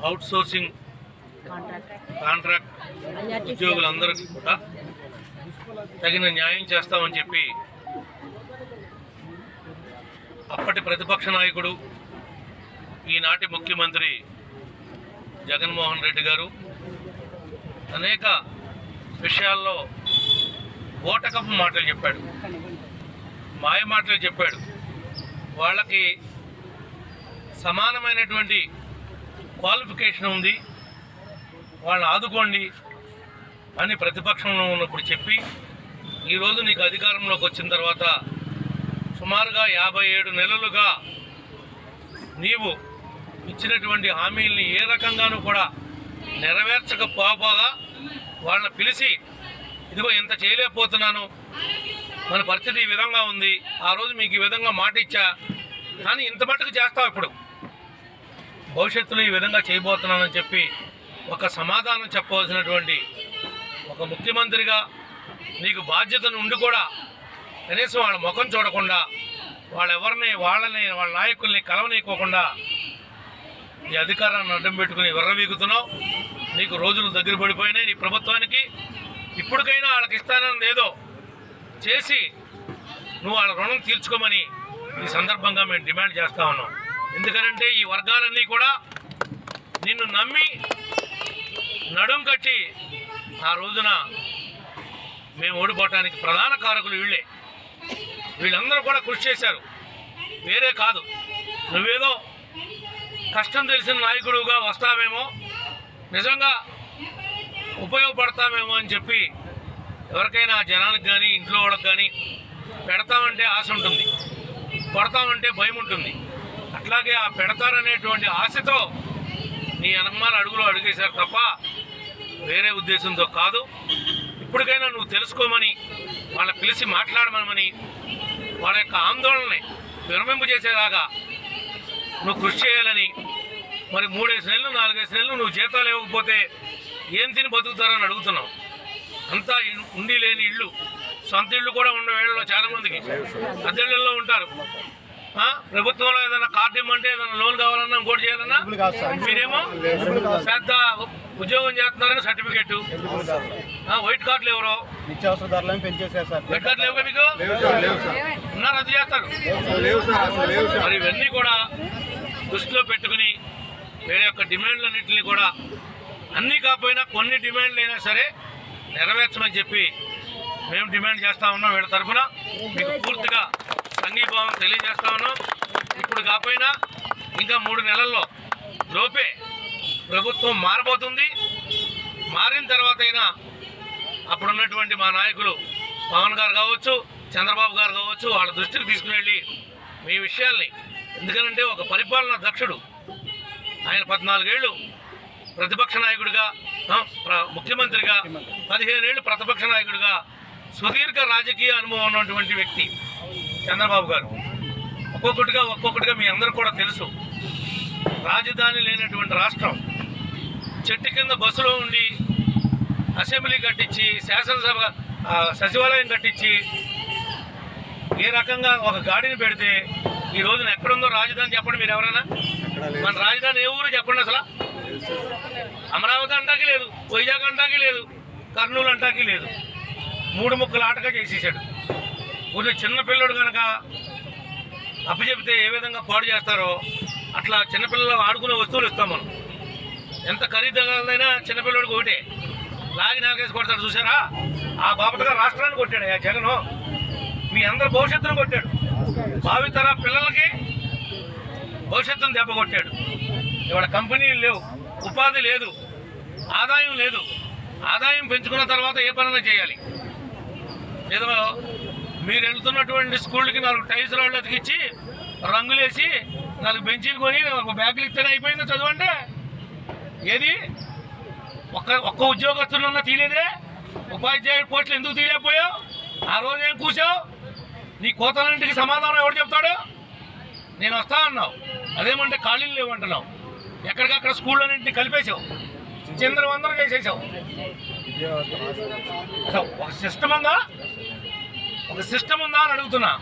Outsourcing contract ఉద్యోగులందరికీ కూడా తగిన న్యాయం చేస్తామని చెప్పి అప్పటి ప్రతిపక్ష నాయకుడు ఈనాటి ముఖ్యమంత్రి జగన్మోహన్ రెడ్డి గారు అనేక విషయాల్లో ఓటకపు మాటలు చెప్పాడు, మాయ మాటలు చెప్పాడు. వాళ్ళకి సమానమైనటువంటి క్వాలిఫికేషన్ ఉంది, వాళ్ళని ఆదుకోండి అని ప్రతిపక్షంలో ఉన్నప్పుడు చెప్పి ఈరోజు నీకు అధికారంలోకి వచ్చిన తర్వాత సుమారుగా 57 నెలలుగా నీవు ఇచ్చినటువంటి హామీల్ని ఏ రకంగానూ కూడా నెరవేర్చకపోగా వాళ్ళని పిలిచి ఇదిగో ఇంత చేయలేకపోతున్నాను, మన పరిస్థితి ఈ విధంగా ఉంది, ఆ రోజు మీకు ఈ విధంగా మాట ఇచ్చా కానీ ఇంత మట్టుకు చేస్తావు, ఇప్పుడు భవిష్యత్తులో ఈ విధంగా చేయబోతున్నానని చెప్పి ఒక సమాధానం చెప్పవలసినటువంటి ఒక ముఖ్యమంత్రిగా నీకు బాధ్యతను ఉండి కూడా కనీసం వాళ్ళ ముఖం చూడకుండా వాళ్ళ నాయకుల్ని కలవనీయకోకుండా ఈ అధికారాన్ని అడ్డం పెట్టుకుని విర్రవీగుతున్నావు. నీకు రోజులు దగ్గర పడిపోయినాయి నీ ప్రభుత్వానికి. ఇప్పటికైనా వాళ్ళకి ఇస్తానని ఏదో చేసి నువ్వు వాళ్ళ రుణం తీర్చుకోమని ఈ సందర్భంగా మేము డిమాండ్ చేస్తా ఉన్నాం. ఎందుకంటే ఈ వర్గాలన్నీ కూడా నిన్ను నమ్మి నడుం కట్టి ఆ రోజున మేము ఓడిపోవటానికి ప్రధాన కారకులు వీళ్ళే. వీళ్ళందరూ కూడా కృషి చేశారు, వేరే కాదు. నువ్వేదో కష్టం తెలిసిన నాయకుడుగా వస్తావేమో, నిజంగా ఉపయోగపడతామేమో అని చెప్పి ఎవరికైనా జనానికి కానీ ఇంట్లో వాళ్ళకి కానీ పెడతామంటే ఆశ ఉంటుంది, కొడతామంటే భయం ఉంటుంది. అట్లాగే ఆ పెడతారనేటువంటి ఆశతో నీ అనుమాన అడుగులో అడిగేశారు తప్ప వేరే ఉద్దేశంతో కాదు. ఇప్పటికైనా నువ్వు తెలుసుకోమని వాళ్ళని పిలిచి మాట్లాడమని వాళ్ళ యొక్క ఆందోళనని విరమింపు చేసేలాగా నువ్వు కృషి చేయాలని. మరి 3 నెలలు 4 నెలలు నువ్వు జీతాలు ఇవ్వకపోతే ఏం తిని బతుకుతారని అడుగుతున్నావు. అంతా ఉండి లేని ఇళ్ళు, సొంత ఇళ్ళు కూడా ఉన్న వేళలో చాలామందికి అద్దెళ్ళల్లో ఉంటారు. ప్రభుత్వంలో ఏదైనా కార్డు ఇవ్వమంటే ఏదైనా లోన్ కావాలన్నా ఇంకోటి చేయాలన్నా మీరేమో పెద్ద ఉద్యోగం చేస్తున్నారని సర్టిఫికెట్, వైట్ కార్డులు ఎవరో వైట్ కార్డులు లేవుగా మీకు ఉన్నా రద్దు చేస్తారు. మరి ఇవన్నీ కూడా దృష్టిలో పెట్టుకుని వీళ్ళ యొక్క డిమాండ్లన్నింటినీ కూడా అన్నీ కాకపోయినా కొన్ని డిమాండ్లు అయినా సరే నెరవేర్చమని చెప్పి మేము డిమాండ్ చేస్తూ ఉన్నాం. వీళ్ళ తరఫున మీకు పూర్తిగా సంఘీభావం తెలియజేస్తా ఉన్నాం. ఇప్పుడు కాకపోయినా ఇంకా 3 నెలల్లో లోపే ప్రభుత్వం మారబోతుంది. మారిన తర్వాత అయినా అప్పుడున్నటువంటి మా నాయకులు పవన్ గారు కావచ్చు, చంద్రబాబు గారు కావచ్చు, వాళ్ళ దృష్టికి తీసుకుని వెళ్ళి మీ విషయాల్ని, ఎందుకంటే ఒక పరిపాలనా దక్షుడు ఆయన 14 ఏళ్ళు ప్రతిపక్ష నాయకుడిగా, ముఖ్యమంత్రిగా 15 ఏళ్ళు ప్రతిపక్ష నాయకుడిగా సుదీర్ఘ రాజకీయ అనుభవం ఉన్నటువంటి వ్యక్తి చంద్రబాబు గారు. ఒక్కొక్కటిగా మీ అందరూ కూడా తెలుసు. రాజధాని లేనటువంటి రాష్ట్రం, చెట్టు కింద బస్సులో ఉండి అసెంబ్లీ కట్టించి, శాసనసభ సచివాలయం కట్టించి, ఏ రకంగా ఒక గాడిని పెడితే ఈ రోజున ఎక్కడుందో రాజధాని చెప్పండి మీరు ఎవరైనా. మన రాజధాని ఏ ఊరు చెప్పండి అసలు. అమరావతి అంటాకి లేదు, వైజాగ్ అంటాకి లేదు, కర్నూలు అంటాకి లేదు. 3 ముక్కలు ఆటగా చేసేసాడు. కొంచెం చిన్నపిల్లడు కనుక అప్పచెప్తే ఏ విధంగా పాడు చేస్తారో అట్లా చిన్నపిల్లలు ఆడుకునే వస్తువులు ఇస్తాం మనం. ఎంత ఖరీదైనా చిన్నపిల్లడికి ఒకటే లాగి నాగేసి కొడతాడు చూసారా. ఆ బాపతగా రాష్ట్రాన్ని కొట్టాడు ఆ జగను. మీ అందరు భవిష్యత్తును కొట్టాడు. భావితర పిల్లలకి భవిష్యత్తును దెబ్బ కొట్టాడు. ఇవాళ కంపెనీలు లేవు, ఉపాధి లేదు, ఆదాయం లేదు. ఆదాయం పెంచుకున్న తర్వాత ఏ పనులు చేయాలి? ఏదో మీరు వెళ్తున్నటువంటి స్కూల్కి 4 టైల్స్ రాళ్ళు అతికిచ్చి రంగులేసి 4 బెంచీలు కొని 1 బ్యాగులు ఇస్తేనే అయిపోయిందో చదువు అంటే. ఏది ఒక్క ఉద్యోగస్తులున్నా తీలేదే? ఉపాధ్యాయుడు పోస్టులు ఎందుకు తీలేకపోయావు? ఆ రోజు ఏం కూర్చావు? నీ కోతలన్నింటికి సమాధానం ఎవరు చెప్తాడు? నేను వస్తా అన్నావు, అదేమంటే ఖాళీలు లేవంటున్నావు. ఎక్కడికక్కడ స్కూళ్ళన్నింటినీ కలిపేసావు, చిందరవందరం చేసేసావు. ఒక సిస్టమ్ ఉందా అని అడుగుతున్నా.